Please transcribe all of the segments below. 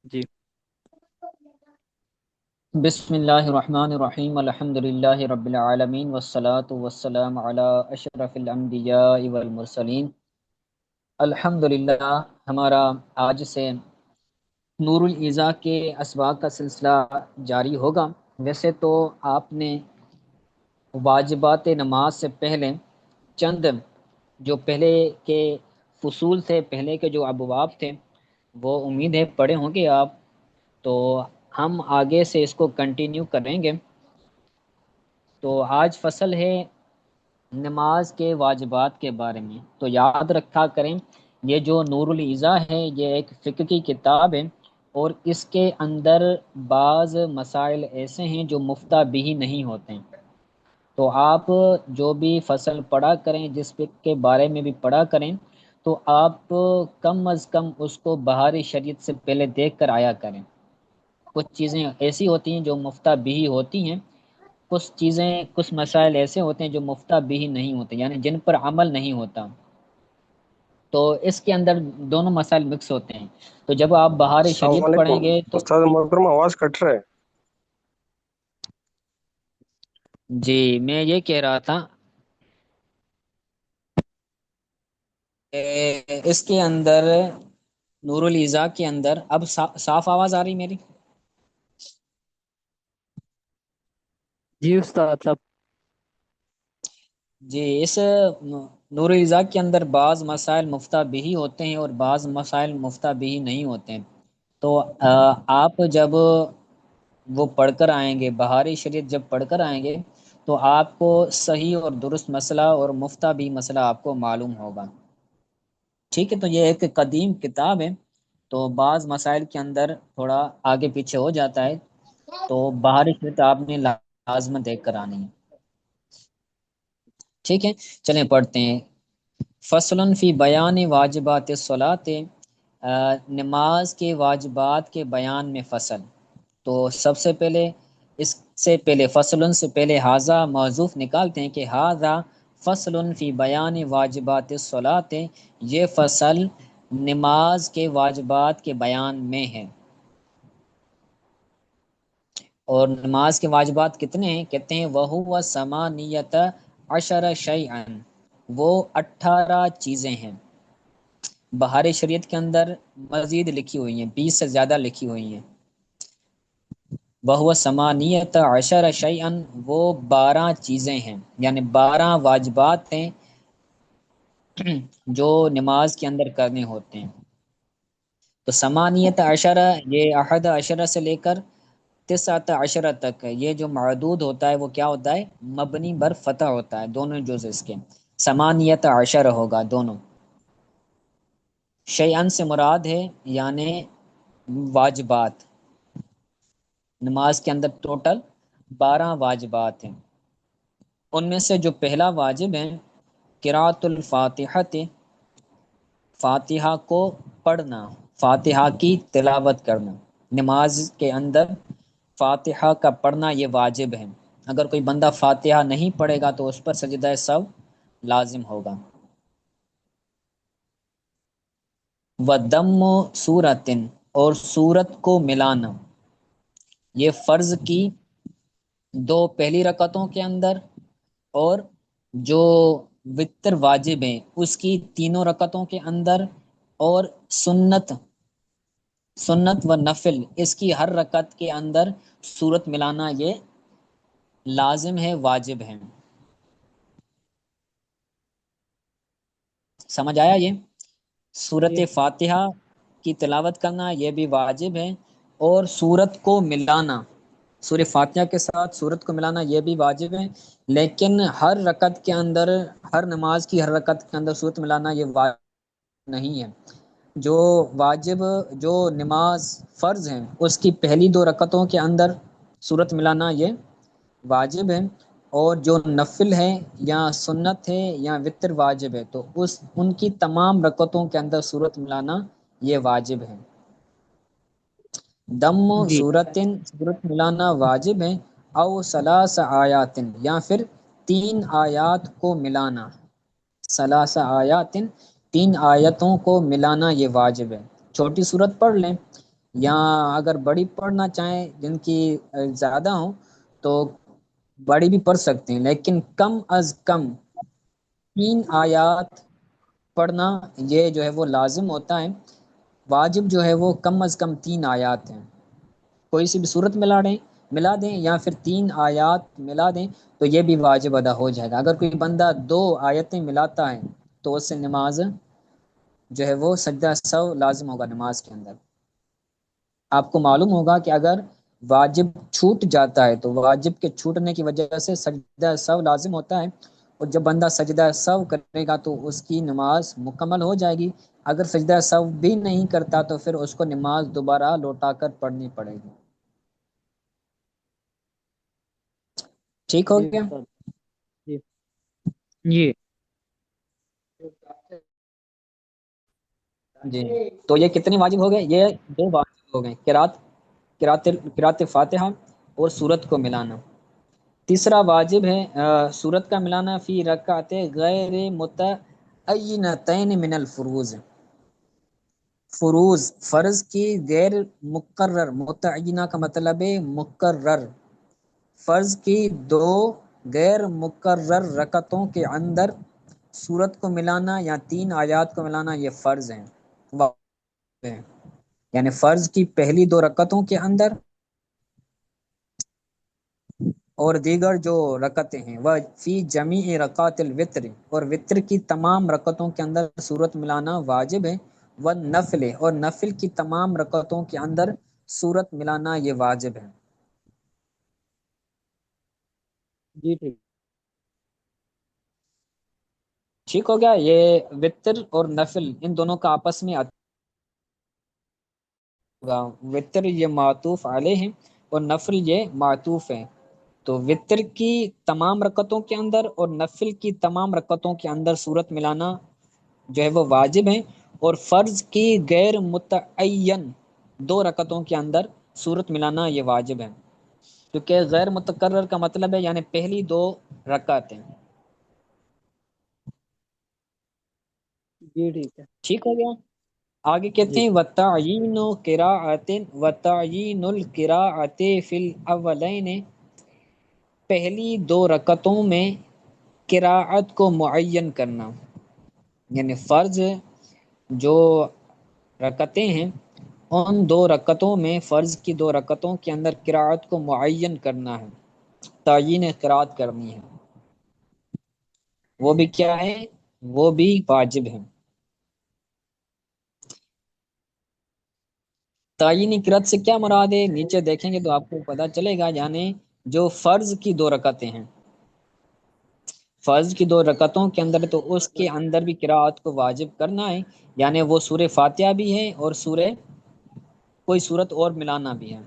جی بسم اللہ الرحمن الرحیم الحمد للہ رب العالمین والصلاة والسلام علی اشرف الانبیاء والمرسلین۔ الحمد للہ ہمارا آج سے نور الایضاح کے اسباق کا سلسلہ جاری ہوگا۔ ویسے تو آپ نے واجبات نماز سے پہلے چند جو پہلے کے فصول تھے، پہلے کے جو ابواب تھے، وہ امید ہے پڑھے ہوں گے آپ، تو ہم آگے سے اس کو کنٹینیو کریں گے۔ تو آج فصل ہے نماز کے واجبات کے بارے میں۔ تو یاد رکھا کریں، یہ جو نور الایضاح ہے یہ ایک فقہ کی کتاب ہے، اور اس کے اندر بعض مسائل ایسے ہیں جو مفتہ بھی نہیں ہوتے ہیں۔ تو آپ جو بھی فصل پڑھا کریں، جس فقہ کے بارے میں بھی پڑھا کریں، تو آپ کم از کم اس کو بہاری شریعت سے پہلے دیکھ کر آیا کریں۔ کچھ چیزیں ایسی ہوتی ہیں جو مفتہ بھی ہوتی ہیں، کچھ مسائل ایسے ہوتے ہیں جو مفتہ بھی نہیں ہوتے، یعنی جن پر عمل نہیں ہوتا۔ تو اس کے اندر دونوں مسائل مکس ہوتے ہیں۔ تو جب آپ بہار السلام شریعت پڑھیں علیکم گے تو استاد محترم، آواز کٹ رہا ہے۔ جی میں یہ کہہ رہا تھا، اس کے اندر نور الایضاح کے اندر اب صاف آواز آ رہی میری؟ جی استاد صاحب۔ جی، اس نور الایضاح کے اندر بعض مسائل مفتہ بھی ہوتے ہیں اور بعض مسائل مفتہ بھی نہیں ہوتے ہیں۔ تو آپ جب وہ پڑھ کر آئیں گے، بہاری شریعت جب پڑھ کر آئیں گے، تو آپ کو صحیح اور درست مسئلہ اور مفتہ بھی مسئلہ آپ کو معلوم ہوگا۔ ٹھیک ہے، تو یہ ایک قدیم کتاب ہے، تو بعض مسائل کے اندر تھوڑا آگے پیچھے ہو جاتا ہے، تو بہاری شریعت آپ نے لازم دیکھ کر آنی ہے۔ ٹھیک ہے، چلیں پڑھتے ہیں۔ فصل فی بیان واجبات الصلاۃ، نماز کے واجبات کے بیان میں فصل۔ تو سب سے پہلے، اس سے پہلے فصل سے پہلے حاضہ موضوف نکالتے ہیں کہ حاضہ فصل فی بیان واجبات الصلاۃ، یہ فصل نماز کے واجبات کے بیان میں ہے۔ اور نماز کے واجبات کتنے ہیں؟ کہتے ہیں وَهُوَ ثَمَانِيَةَ عَشَرَ شَيْئًا، وہ 18 چیزیں ہیں۔ بہار شریعت کے اندر مزید لکھی ہوئی ہیں، 20 سے زیادہ لکھی ہوئی ہیں۔ وَهُوَ ثَمَانِيَةَ عَشَرَ شَيْئًا، وہ 12 چیزیں ہیں، یعنی 12 واجبات ہیں جو نماز کے اندر کرنے ہوتے ہیں۔ تو ثمانیت عشرہ، یہ احد عشرہ سے لے کر تسعۃ عشرہ تک ہے۔ یہ جو معدود ہوتا ہے وہ کیا ہوتا ہے؟ مبنی بر فتح ہوتا ہے، دونوں جز اس کے ثمانیت عشرہ ہوگا دونوں۔ شیئن سے مراد ہے یعنی واجبات، نماز کے اندر ٹوٹل 12 واجبات ہیں۔ ان میں سے جو پہلا واجب ہے قراءۃ الفاتحہ، فاتحہ کو پڑھنا، فاتحہ کی تلاوت کرنا۔ نماز کے اندر فاتحہ کا پڑھنا یہ واجب ہے۔ اگر کوئی بندہ فاتحہ نہیں پڑھے گا تو اس پر سجدہ سہو لازم ہوگا۔ وَدَمُّ سورتن، اور سورت کو ملانا، یہ فرض کی 2 پہلی رکعتوں کے اندر، اور جو وتر واجب ہیں اس کی 3 رکعتوں کے اندر، اور سنت و نفل اس کی ہر رکعت کے اندر سورت ملانا یہ لازم ہے، واجب ہے۔ سمجھ آیا؟ یہ سورت جی فاتحہ کی تلاوت کرنا یہ بھی واجب ہے، اور سورت کو ملانا، سورہ فاتحہ کے ساتھ سورت کو ملانا یہ بھی واجب ہے۔ لیکن ہر رکعت کے اندر، ہر نماز کی ہر رکعت کے اندر سورت ملانا یہ واجب نہیں ہے۔ جو واجب، جو نماز فرض ہیں اس کی پہلی 2 رکعتوں کے اندر سورت ملانا یہ واجب ہے، اور جو نفل ہے یا سنت ہے یا وتر واجب ہے تو ان کی تمام رکعتوں کے اندر سورت ملانا یہ واجب ہے۔ دم جی سورت ملانا واجب ہے، او ثلاث آیاتن، یا پھر 3 آیات کو ملانا، ثلاث آیاتن 3 آیتوں کو ملانا یہ واجب ہے۔ چھوٹی سورت پڑھ لیں یا اگر بڑی پڑھنا چاہیں جن کی زیادہ ہوں تو بڑی بھی پڑھ سکتے ہیں، لیکن کم از کم 3 آیات پڑھنا یہ جو ہے وہ لازم ہوتا ہے۔ واجب جو ہے وہ کم از کم 3 آیات ہیں، کوئی سی بھی صورت ملا دیں یا پھر 3 آیات ملا دیں تو یہ بھی واجب ادا ہو جائے گا۔ اگر کوئی بندہ 2 آیتیں ملاتا ہے تو اس سے نماز جو ہے وہ سجدہ سہو لازم ہوگا نماز کے اندر۔ آپ کو معلوم ہوگا کہ اگر واجب چھوٹ جاتا ہے تو واجب کے چھوٹنے کی وجہ سے سجدہ سہو لازم ہوتا ہے، اور جب بندہ سجدہ سہو کرے گا تو اس کی نماز مکمل ہو جائے گی۔ اگر سجدہ سہو بھی نہیں کرتا تو پھر اس کو نماز دوبارہ لوٹا کر پڑھنی پڑے گی۔ ٹھیک ہو جی گیا؟ استاد جی جی جی، تو یہ کتنے واجب ہو گئے؟ یہ 2 واجب ہو گئے، قرات فاتحہ اور سورت کو ملانا۔ تیسرا واجب ہے سورت کا ملانا فی رکعت غیر متعینتین من الفروض، فروض فرض کی غیر مقرر، متعینہ کا مطلب ہے مقرر، فرض کی 2 غیر مقرر رکعتوں کے اندر سورت کو ملانا یا 3 آیات کو ملانا یہ فرض ہے، یعنی فرض کی پہلی 2 رکعتوں کے اندر اور دیگر جو رکعتیں ہیں وہ فی جمیع رکعات الوتر، اور وطر کی تمام رکعتوں کے اندر سورت ملانا واجب ہے، و نفل، اور نفل کی تمام رکعتوں کے اندر سورت ملانا یہ واجب ہے۔ جی ٹھیک ٹھیک ہو گیا؟ یہ وطر اور نفل ان دونوں کا آپس میں ہوگا، وطر یہ معطوف علیہ ہے اور نفل یہ معطوف ہے، تو وطر کی تمام رکعتوں کے اندر اور نفل کی تمام رکعتوں کے اندر صورت ملانا جو ہے وہ واجب ہے، اور فرض کی غیر متعین 2 رکعتوں کے اندر صورت ملانا یہ واجب ہے، کیونکہ غیر متکرر کا مطلب ہے یعنی پہلی 2 رکعتیں۔ جی ٹھیک ہے ٹھیک ہو گیا؟ آگے کہتے جی ہیں وَتَعْيِينُ قِرَاءَةٍ وَتَعْيِينُ الْقِرَاءَةِ فِي الْأَوَّلَيْنِ، پہلی 2 رکعتوں میں قراءت کو معین کرنا، یعنی فرض جو رکعتیں ہیں ان 2 رکعتوں میں، فرض کی 2 رکعتوں کے اندر قراءت کو معین کرنا ہے، تعیین قراءت کرنی ہے، وہ بھی کیا ہے؟ وہ بھی واجب ہے۔ تعینی قراءت سے کیا مراد ہے نیچے دیکھیں گے تو آپ کو پتہ چلے گا، یعنی جو فرض کی 2 رکعتیں ہیں، فرض کی 2 رکعتوں کے اندر تو اس کے اندر بھی قراءت کو واجب کرنا ہے، یعنی وہ سورہ فاتحہ بھی ہے اور سورہ کوئی سورت اور ملانا بھی ہے۔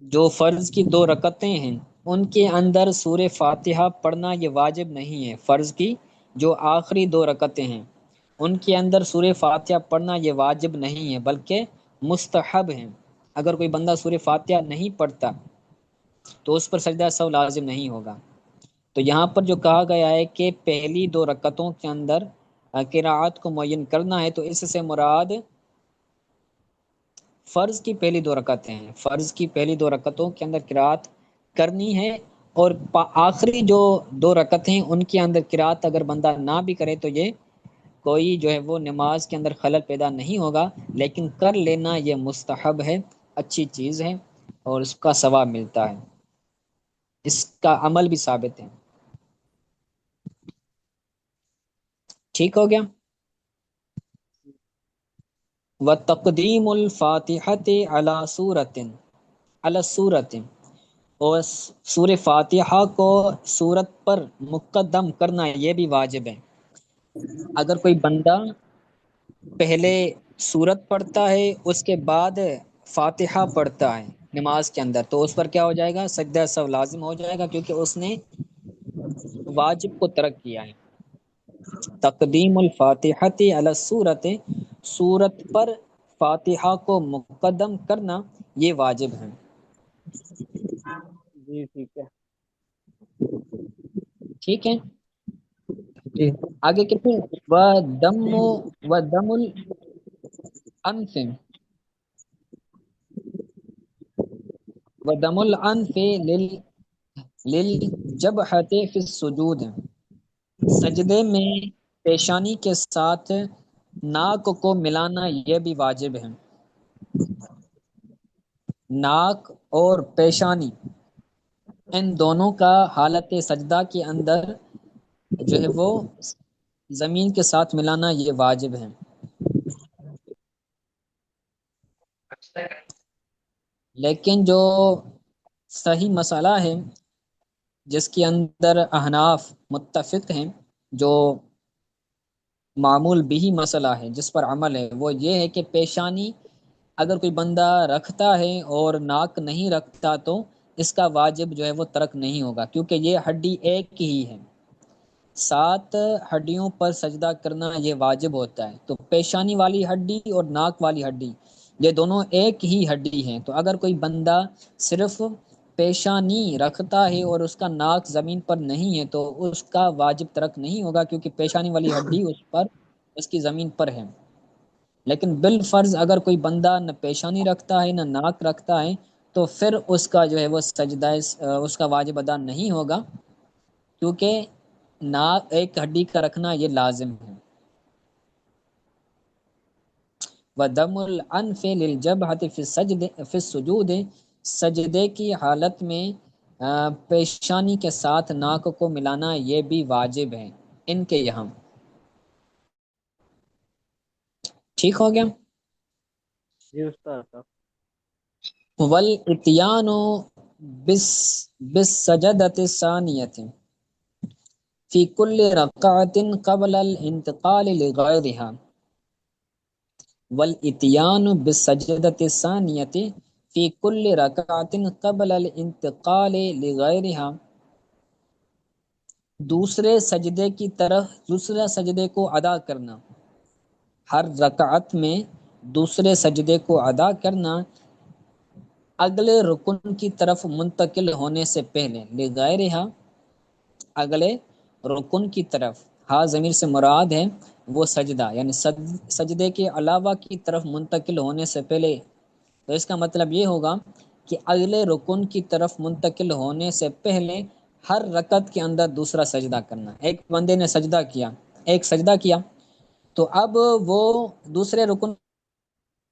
جو فرض کی 2 رکعتیں ہیں ان کے اندر سورہ فاتحہ پڑھنا یہ واجب نہیں ہے، فرض کی جو آخری 2 رکعتیں ہیں ان کے اندر سورہ فاتحہ پڑھنا یہ واجب نہیں ہے بلکہ مستحب ہیں۔ اگر کوئی بندہ سورہ فاتحہ نہیں پڑھتا تو اس پر سجدہ سہو لازم نہیں ہوگا۔ تو یہاں پر جو کہا گیا ہے کہ پہلی 2 رکعتوں کے اندر قراءت کو معین کرنا ہے، تو اس سے مراد فرض کی پہلی 2 رکعتیں ہیں، فرض کی پہلی 2 رکعتوں کے اندر قراءت کرنی ہے، اور آخری جو 2 رکعتیں ہیں ان کے اندر قراءت اگر بندہ نہ بھی کرے تو یہ کوئی جو ہے وہ نماز کے اندر خلل پیدا نہیں ہوگا، لیکن کر لینا یہ مستحب ہے، اچھی چیز ہے اور اس کا ثواب ملتا ہے، اس کا عمل بھی ثابت ہے۔ ٹھیک ہو گیا؟ وَتَقْدِيمُ الْفَاتِحَةِ عَلَى سُورَةٍ، اور سورہ فاتحہ کو سورت پر مقدم کرنا یہ بھی واجب ہے۔ اگر کوئی بندہ پہلے سورت پڑھتا ہے اس کے بعد فاتحہ پڑھتا ہے نماز کے اندر تو اس پر کیا ہو جائے گا؟ سجدہ سہو لازم ہو جائے گا، کیونکہ اس نے واجب کو ترک کیا ہے۔ تقدیم الفاتحۃ علی السورۃ، سورت پر فاتحہ کو مقدم کرنا یہ واجب ہے۔ جی ٹھیک ہے ٹھیک ہے؟ جی آگے کہتے ہیں انف ودم الانف للجبہۃ فی السجود، سجدے میں پیشانی کے ساتھ ناک کو ملانا یہ بھی واجب ہے۔ ناک اور پیشانی ان دونوں کا حالت سجدہ کے اندر جو ہے وہ زمین کے ساتھ ملانا یہ واجب ہے۔ لیکن جو صحیح مسئلہ ہے جس کے اندر احناف متفق ہیں، جو معمول بھی مسئلہ ہے جس پر عمل ہے، وہ یہ ہے کہ پیشانی اگر کوئی بندہ رکھتا ہے اور ناک نہیں رکھتا تو اس کا واجب جو ہے وہ ترک نہیں ہوگا، کیونکہ یہ ہڈی ایک ہی ہے، 7 ہڈیوں پر سجدہ کرنا یہ واجب ہوتا ہے۔ تو پیشانی والی ہڈی اور ناک والی ہڈی یہ دونوں ایک ہی ہڈی ہیں، تو اگر کوئی بندہ صرف پیشانی رکھتا ہے اور اس کا ناک زمین پر نہیں ہے تو اس کا واجب ترک نہیں ہوگا، کیونکہ پیشانی والی ہڈی اس کی زمین پر ہے۔ لیکن بالفرض اگر کوئی بندہ نہ پیشانی رکھتا ہے نہ ناک رکھتا ہے تو پھر اس کا جو ہے وہ سجدہ اس کا واجب ادا نہیں ہوگا، کیونکہ ناک ایک ہڈی کا رکھنا یہ لازم ہے۔ وَدَمُ الْأَنْفِ لِلْجَبْهَةِ فِي السُّجُودِ، سجدے کی حالت میں پیشانی کے ساتھ ناک کو ملانا یہ بھی واجب ہے ان کے یہاں۔ ٹھیک ہو گیا؟ جی استاد صاحب۔ وَالْإِتْيَانُ بِالسَّجْدَةِ الثَّانِيَةِ فِي كُلِّ رَكْعَةٍ قَبْلَ الْانْتِقَالِ لِغَيْرِهَا، وَالْإِتْيَانُ بِالسَّجْدَةِ الثَّانِيَةِ فِي كُلِّ رَكْعَةٍ قَبْلَ الْانْتِقَالِ لِغَيْرِهَا، دوسرے سجدے کو ادا کرنا، ہر رکعت میں دوسرے سجدے کو ادا کرنا اگلے رکن کی طرف منتقل ہونے سے پہلے، لغیرہا اگلے رکن کی طرف، ہاں ضمیر سے مراد ہے وہ سجدہ، یعنی سجدے کے علاوہ کی طرف منتقل ہونے سے پہلے، تو اس کا مطلب یہ ہوگا کہ اگلے رکن کی طرف منتقل ہونے سے پہلے ہر رکعت کے اندر دوسرا سجدہ کرنا۔ ایک بندے نے ایک سجدہ کیا تو اب وہ دوسرے رکن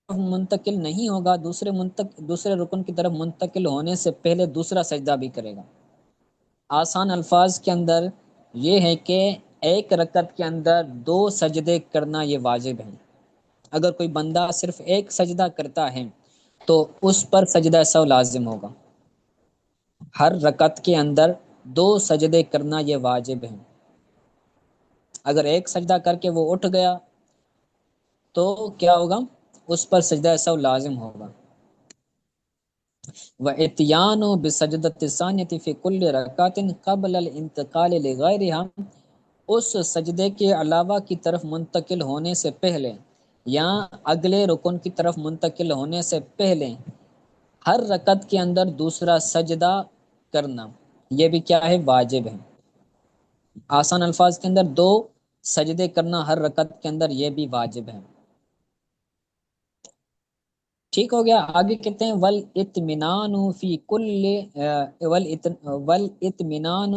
منتقل نہیں ہوگا، دوسرے رکن کی طرف منتقل ہونے سے پہلے دوسرا سجدہ بھی کرے گا۔ آسان الفاظ کے اندر یہ ہے کہ ایک رکعت کے اندر 2 سجدے کرنا یہ واجب ہے۔ اگر کوئی بندہ صرف ایک سجدہ کرتا ہے تو اس پر سجدہ سہو لازم ہوگا۔ ہر رکعت کے اندر 2 سجدے کرنا یہ واجب ہے۔ اگر ایک سجدہ کر کے وہ اٹھ گیا تو کیا ہوگا؟ اس پر سجدہ سہو لازم ہوگا۔ وَإِتْيَانُ بِالسَّجْدَةِ الثَّانِيَةِ فِي كُلِّ رَكْعَةٍ قَبْلَ الْانْتِقَالِ لِغَيْرِهَا، اس سجدے کے علاوہ کی طرف منتقل ہونے سے پہلے یا اگلے رکن کی طرف منتقل ہونے سے پہلے ہر رکعت کے اندر دوسرا سجدہ کرنا یہ بھی کیا ہے؟ واجب ہے۔ آسان الفاظ کے اندر 2 سجدے کرنا ہر رکعت کے اندر یہ بھی واجب ہے۔ ٹھیک ہو گیا؟ آگے کہتے ہیں وَالْإِطْمِنَانُ فِي وَالْإِطْمِنَانُ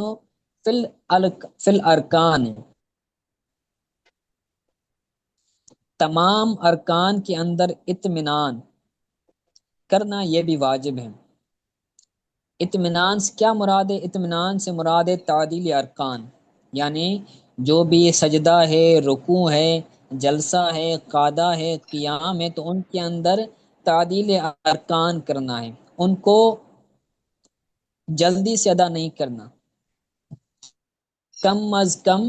فِي الْأَرْكَانِ، تمام ارکان کے اندر اطمینان کرنا یہ بھی واجب ہے۔ اطمینان سے کیا مراد ہے؟ اطمینان سے مراد ہے تعدیل ارکان، یعنی جو بھی سجدہ ہے، رکوع ہے، جلسہ ہے، قعدہ ہے، قیام ہے، تو ان کے اندر تعدیل ارکان کرنا ہے، ان کو جلدی سے ادا نہیں کرنا۔ کم از کم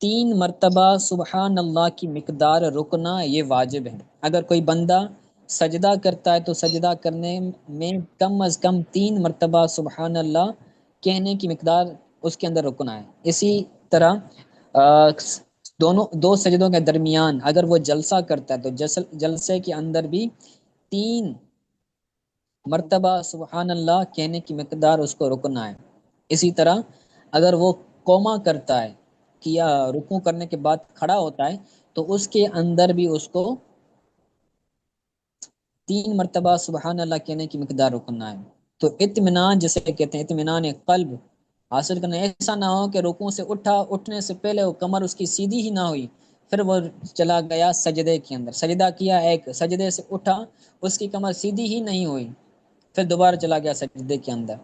3 مرتبہ سبحان اللہ کی مقدار رکنا یہ واجب ہے۔ اگر کوئی بندہ سجدہ کرتا ہے تو سجدہ کرنے میں کم از کم 3 مرتبہ سبحان اللہ کہنے کی مقدار اس کے اندر رکنا ہے۔ اسی طرح دو سجدوں کے درمیان اگر وہ جلسہ کرتا ہے تو جلسے کے اندر بھی 3 مرتبہ سبحان اللہ کہنے کی مقدار اس کو رکنا ہے۔ اسی طرح اگر وہ قوما کرتا ہے، کیا رکوع کرنے کے بعد کھڑا ہوتا ہے، تو اس کے اندر بھی اس کو 3 مرتبہ سبحان اللہ کہنے کی مقدار رکنا ہے۔ تو اطمینان جسے کہتے ہیں، اطمینان قلب حاصل کرنا، ایسا نہ ہو کہ رکوع سے اٹھنے سے پہلے وہ کمر اس کی سیدھی ہی نہ ہوئی، پھر وہ چلا گیا سجدے کے اندر، سجدہ کیا، ایک سجدے سے اٹھا، اس کی کمر سیدھی ہی نہیں ہوئی، پھر دوبارہ چلا گیا سجدے کے اندر۔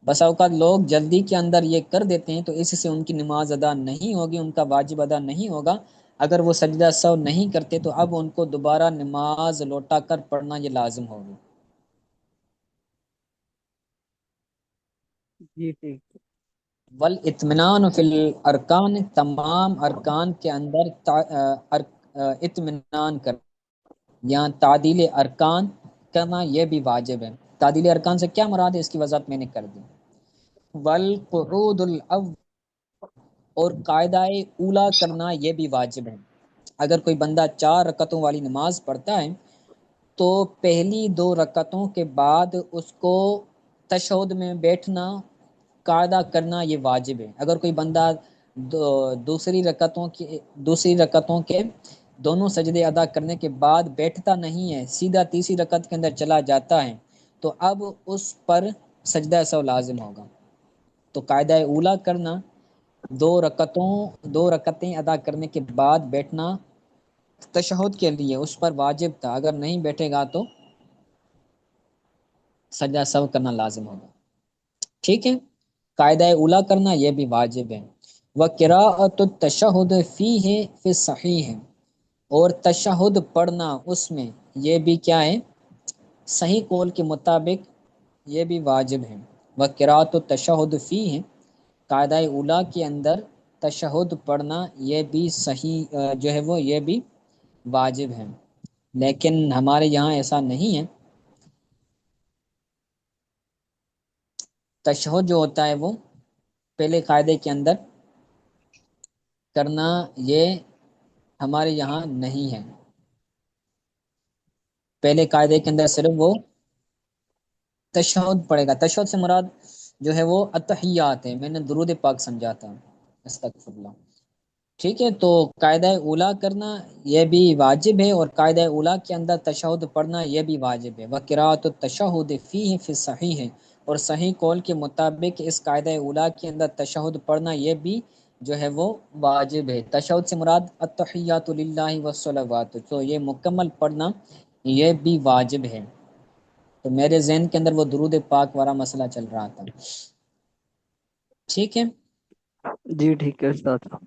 بس اوقات لوگ جلدی کے اندر یہ کر دیتے ہیں، تو اس سے ان کی نماز ادا نہیں ہوگی، ان کا واجب ادا نہیں ہوگا۔ اگر وہ سجدہ سہو نہیں کرتے تو اب ان کو دوبارہ نماز لوٹا کر پڑھنا یہ لازم ہوگی۔ جی ٹھیک۔ والاطمینان فی الارکان، تمام ارکان کے اندر اطمینان کر یا تعدیل ارکان کرنا یہ بھی واجب ہے۔ تعدیل ارکان سے کیا مراد ہے، اس کی وضاحت میں نے کر دی۔ والقعود الاول، اور قاعدہ اولا کرنا یہ بھی واجب ہے۔ اگر کوئی بندہ 4 رکعتوں والی نماز پڑھتا ہے تو پہلی 2 رکعتوں کے بعد اس کو تشہد میں بیٹھنا، قاعدہ کرنا یہ واجب ہے۔ اگر کوئی بندہ دوسری رکعتوں کے دونوں سجدے ادا کرنے کے بعد بیٹھتا نہیں ہے، سیدھا تیسری رکعت کے اندر چلا جاتا ہے، تو اب اس پر سجدہ سہو لازم ہوگا۔ تو قاعدہ اولا کرنا، 2 رکعتیں ادا کرنے کے بعد بیٹھنا تشہد کے لیے اس پر واجب تھا، اگر نہیں بیٹھے گا تو سجدہ سہو کرنا لازم ہوگا۔ ٹھیک ہے، قاعدہ اولا کرنا یہ بھی واجب ہے۔ وقراءۃ التشہد فیہ فی الصحیح ہے، اور تشہد پڑھنا اس میں یہ بھی کیا ہے، صحیح قول کے مطابق یہ بھی واجب ہے۔ وقراءۃ التشہد فیہ، قاعدہ اولا کے اندر تشہد پڑھنا یہ بھی صحیح جو ہے وہ یہ بھی واجب ہے، لیکن ہمارے یہاں ایسا نہیں ہے۔ تشہد جو ہوتا ہے وہ پہلے قاعدے کے اندر کرنا یہ ہمارے یہاں نہیں ہے، پہلے قاعدے کے اندر صرف وہ تشہد پڑھے گا۔ تشہد سے مراد جو ہے وہ اتحیات ہے، میں نے درود پاک سمجھا تھا، استغفر اللہ۔ ٹھیک ہے، تو قاعدہ اولا کرنا یہ بھی واجب ہے، اور قاعدہ اولا کے اندر تشہد پڑھنا یہ بھی واجب ہے۔ وقراءۃ التشہد فیہ فی الصحیح ہے، اور صحیح قول کے مطابق اس قاعدہ اولا کے اندر تشہد پڑھنا یہ بھی جو ہے وہ واجب ہے۔ تشہد سے مراد التحیات للہ والصلوات، تو یہ مکمل پڑھنا یہ بھی واجب ہے۔ تو میرے ذہن کے اندر وہ درود پاک والا مسئلہ چل رہا تھا۔ ٹھیک ہے، جی ٹھیک ہے استاد صاحب۔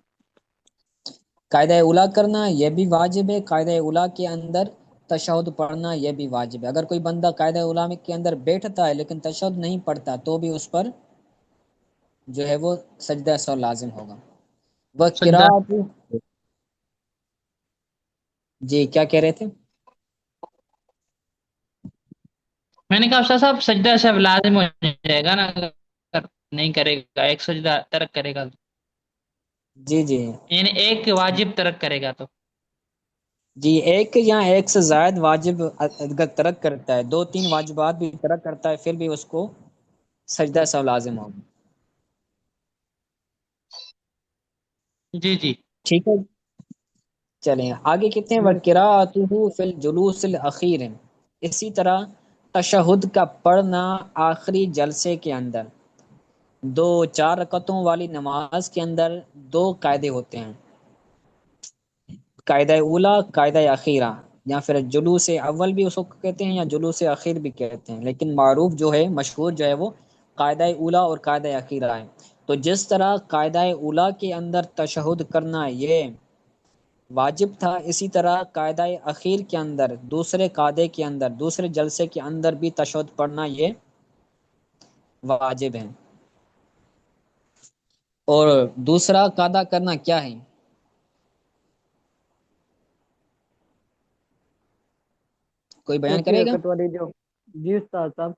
قاعدہ اولا کرنا یہ بھی واجب ہے، قاعدہ اولا کے اندر تشہد پڑھنا یہ بھی واجب ہے۔ اگر کوئی بندہ قاعدہ اولا کے اندر بیٹھتا ہے لیکن تشہد نہیں پڑھتا تو بھی اس پر جو ہے وہ سجدہ سہو لازم ہوگا۔ وہ سجدہ، قرات، جی کیا کہہ رہے تھے؟ میں نے کہا استاد صاحب سجدہ صاحب لازم ہو جائے گا نا، اگر نہیں کرے گا، ایک سجدہ ترک کرے گا، جی جی یعنی ایک واجب ترک کرے گا تو جی، ایک یا ایک سے زائد واجب اگر ترک کرتا ہے، 2 3 واجبات بھی ترک کرتا ہے، پھر بھی اس کو سجدہ سہو لازم ہوگا۔ جی جی۔ ٹھیک ہے، چلیں آگے کہتے ہیں جی وَقِرَاءَتُهُ فِي الْجُلُوسِ الْأَخِيرِ، اسی طرح تشہد کا پڑھنا آخری جلسے کے اندر۔ 4 رکعتوں والی نماز کے اندر 2 قاعدے ہوتے ہیں، قاعدہ اولا، قاعدہ اخیرہ، یا پھر جلوس اول بھی اس کو کہتے ہیں یا جلوس اخیر بھی کہتے ہیں، لیکن معروف جو ہے، مشہور جو ہے وہ قاعدہ اولا اور قاعدہ اخیرہ ہے۔ تو جس طرح قاعدہ اولا کے اندر تشہد کرنا یہ واجب تھا، اسی طرح قاعدہ اخیر کے اندر، دوسرے قاعدے کے اندر، دوسرے جلسے کے اندر بھی تشہد پڑھنا یہ واجب ہے۔ اور دوسرا قاعدہ کرنا کیا ہے، کوئی بیان چوتھی کرے گا؟ رکعت والی جو، جی استاد صاحب،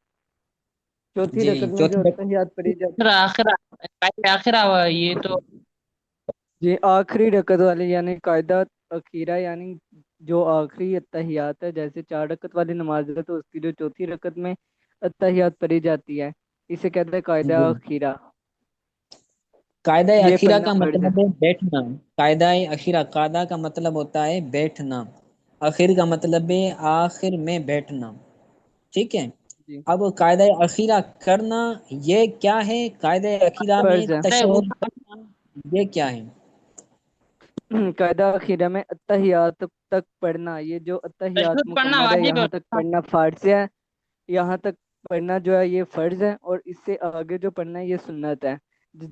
چوتھی جی رکعت میں جو چوتھی تحیات پڑھی جاتی، آخر آخر یہ تو جی آخری رکعت والی یعنی قاعدہ اخیرہ، یعنی جو آخری اتحیات ہے، جیسے 4 رکعت والی نماز ہے تو اس کی جو چوتھی رکعت میں اتحیات پڑھی جاتی ہے، اسے کہتے ہیں قاعدہ جی، اخیرہ، قاعدہ یہ اخیرہ پڑھنا کا پڑ مطلب جاتا ہے بیٹھنا۔ قاعدہ اخیرہ، قاعدہ کا مطلب ہوتا ہے بیٹھنا، اخیر کا مطلب ہے آخر میں بیٹھنا۔ ٹھیک ہے. جی اب قاعدہ اخیرہ کرنا یہ کیا ہے؟ قاعدہ اخیرہ میں فرض ہے. ارے وہ تشہد کرنا یہ کیا ہے؟ قاعدہ اخیرہ میں اتحیات تک پڑھنا، یہ جو اتحیات تشہد پڑھنا مکمل ہے واجب یہاں تک ہے. پڑھنا فرض ہے. یہاں تک پڑھنا جو ہے یہ فرض ہے، اور اس سے آگے جو پڑھنا ہے یہ سنت ہے.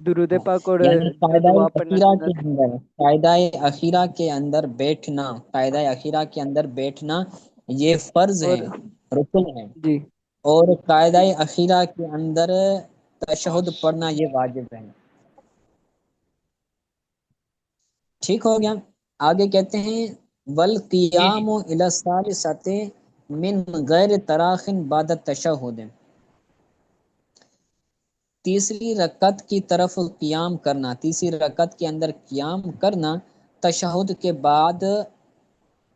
درود پاک اور یعنی جو قاعدہ دعا پڑھنا اخیرہ کے سنت ہے. اندر، قاعدہ اخیرہ کے اندر بیٹھنا، قاعدہ اخیرہ کے اندر بیٹھنا یہ فرض اور ہے، رکن ہے. جی اور قاعدہ جی اخیرہ کے اندر تشہد پڑھنا یہ واجب ہے. ٹھیک ہو گیا. آگے کہتے ہیں جی جی. والقیام الی الثالثۃ من غیر تراخ بعد التشہد، تیسری رکعت کی طرف قیام کرنا، تیسری رکعت کے اندر قیام کرنا تشہد کے بعد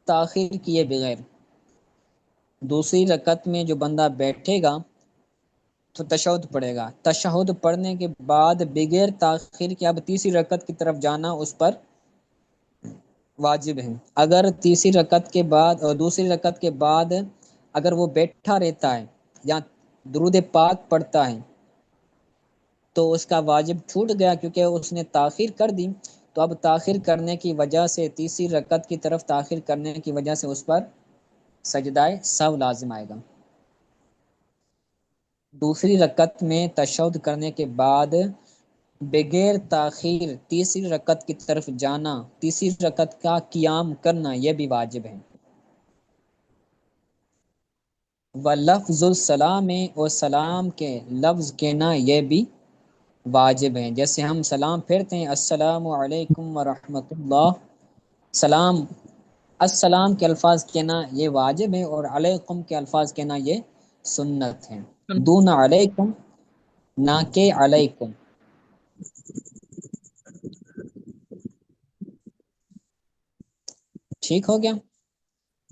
تاخیر کیے بغیر. دوسری رکعت میں جو بندہ بیٹھے گا تو تشہد پڑھے گا، تشہد پڑھنے کے بعد بغیر تاخیر کے اب تیسری رکعت کی طرف جانا اس پر واجب ہے. اگر تیسری رکعت کے بعد اور دوسری رکعت کے بعد اگر وہ بیٹھا رہتا ہے یا درود پاک پڑھتا ہے تو اس کا واجب چھوٹ گیا، کیونکہ اس نے تاخیر کر دی. تو اب تاخیر کرنے کی وجہ سے، تیسری رکعت کی طرف تاخیر کرنے کی وجہ سے اس پر سجدہ سہو لازم آئے گا. دوسری رکعت میں تشہد کرنے کے بعد بغیر تاخیر تیسری رکعت کی طرف جانا، تیسری رکعت کا قیام کرنا یہ بھی واجب ہے. وَلَفْظُ السَّلَامِ، اور سلام کے لفظ کہنا یہ بھی واجب ہیں. جیسے ہم سلام پھیرتے ہیں السلام علیکم ورحمۃ اللہ، سلام السلام کے الفاظ کہنا یہ واجب ہے، اور علیکم کے الفاظ کہنا یہ سنت ہے. دون علیکم، نہ کہ علیکم. ٹھیک ہو گیا.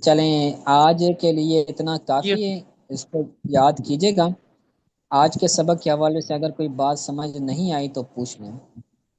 چلیں آج کے لیے اتنا جی کافی ہے، اس کو یاد کیجیے گا. آج کے سبق کے حوالے سے اگر کوئی بات سمجھ نہیں آئی تو پوچھ لیں.